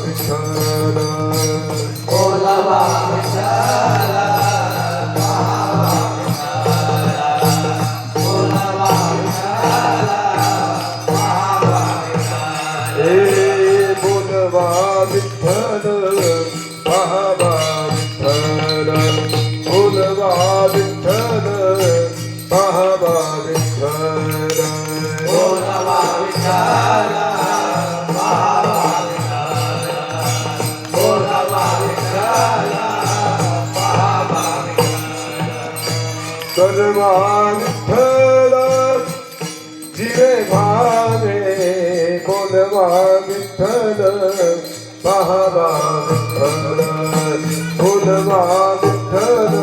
विठ्ठल बोलवा विठ्ठल बोलवा विठ्ठल हे बोलवा विठ्ठल पाहावा विठ्ठल बोलवा विठ्ठल पाहावा विठ्ठल बोलवा विठ्ठल बोलवा विठ्ठल सर्वा विठ्ठल जीवे भावे बोलवा विठ्ठल पाहावा विठ्ठल बोलवा विठ्ठल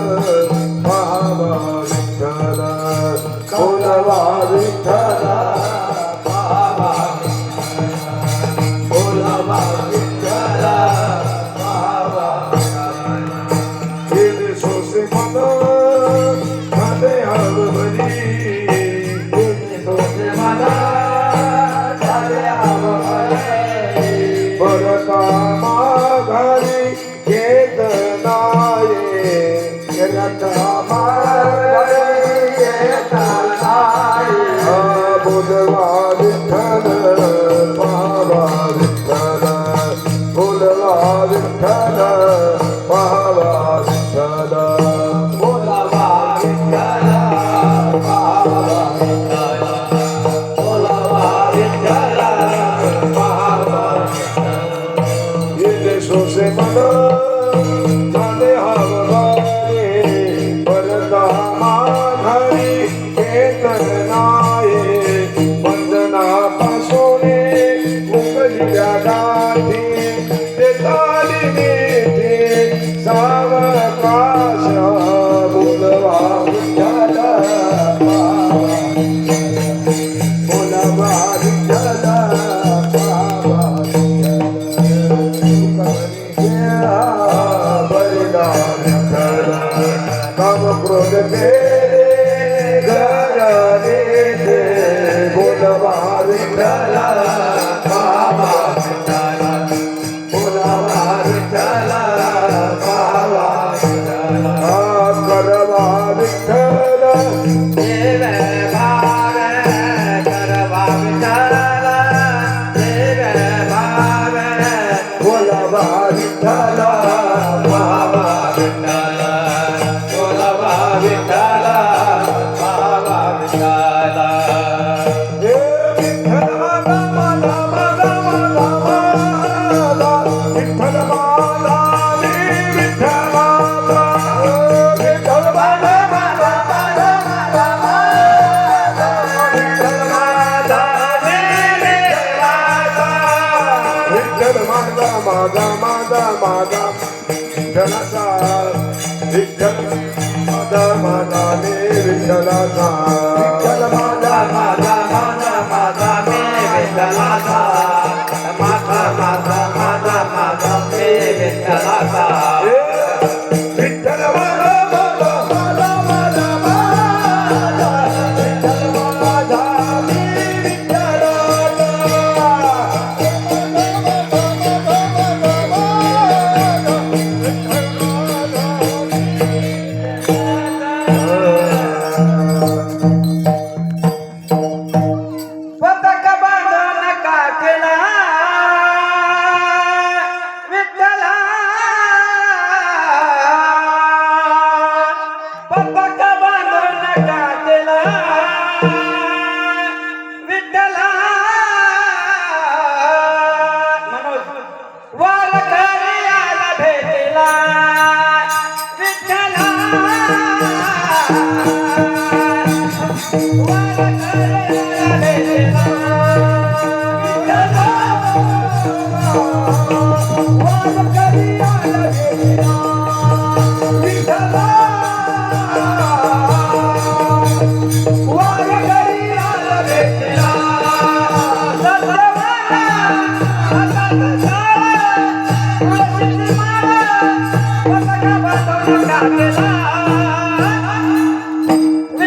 पाहावा विठ्ठल बोलवा विठ्ठल बोलवा विठ्ठल गेले सोसे मला खाते हरभरी परता माघारी येत नाये रता माघारी येत नाये बोलवा विठ्ठल पाहावा विठ्ठल बोलवा विठ्ठल पाहावा विठ्ठल बोलवा विठ्ठल बोलवा विठ्ठल येते सोसे मला झाले हरभरे परता माघारी येत नाये बंधनापासून मुकलिया गाठी ते ताली नेते सावकाश बोलवा विठ्ठल बोलवा विठ्ठल बलिदान विठ्ठल काम क्रोध तेरे घराने ते बोलवा विठ्ठल पाहावा विठ्ठल बोलवा विठ्ठल पाहावा विठ्ठल करवा विठ्ठल देवे भावे करवा विठ्ठल देवे भावे बोलवा विठ्ठल पाहावा विठ्ठल बोलवा विठ्ठल पाहावा विठ्ठल हे विठ्ठल माता माता माता माता माता विठ्ठल माता मी विठ्ठल माता विठ्ठल माता माता माता माता विठ्ठल माता मी विठ्ठल माता विठ्ठल माता माझा माझा माझा विठ्ठलाचा विठ्ठल माझा माझा मी विठ्ठलाचा विठ्ठल माझा माझा माझा माझा मी विठ्ठलाचा माझा माझा माझा माझा मी विठ्ठलाचा विठ्ठल माझा माझा माझा माझा माझा विठ्ठल माझा मी विठ्ठलाचा पतक बांधून का केला विठ्ठला पतक बांधून का केला विठ्ठला मनोज वार कार्याला भेटला विठ्ठला वार कार्याला भेटला विठ्ठला वार कार्याला भेटला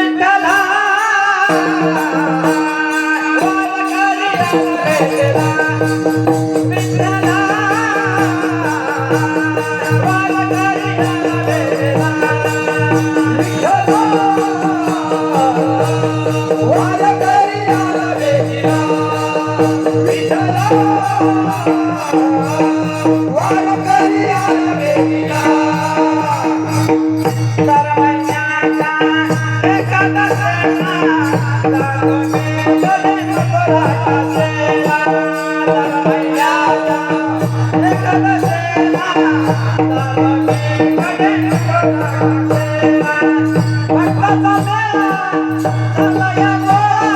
विठ्ठला वार कार्याला भेटला सत्यवाना विठ्ठला वारकरी आला भेटीला दर महिन्याचा एकादशीला जातो मी ज्ञानेश्वराच्या सेवा दर महिन्याचा एकादशीला जातो मी ज्ञानेश्वराच्या सेवा भक्ताचा मेळा झाला या गोळा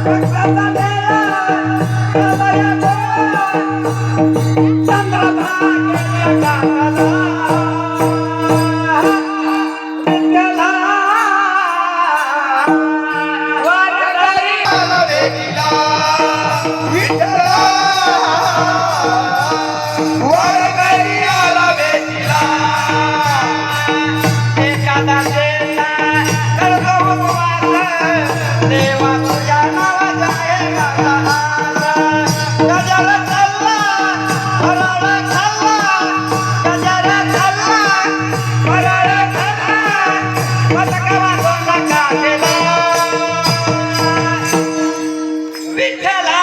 भक्ताचा मेळा झाला या गोळा चंद्रभागेच्या काकाला विठ्ठला वारकरी आला भेटीला विठ्ठला वारकरी आला भेटीला एकादशीला करतो उपवास देवा तुझ्या नावाचा आहे माझा आस गजर चालला फराळ खाल्ला गजर चालला फराळ खाल्ला पदकावा सोंगा केला विठ्ठला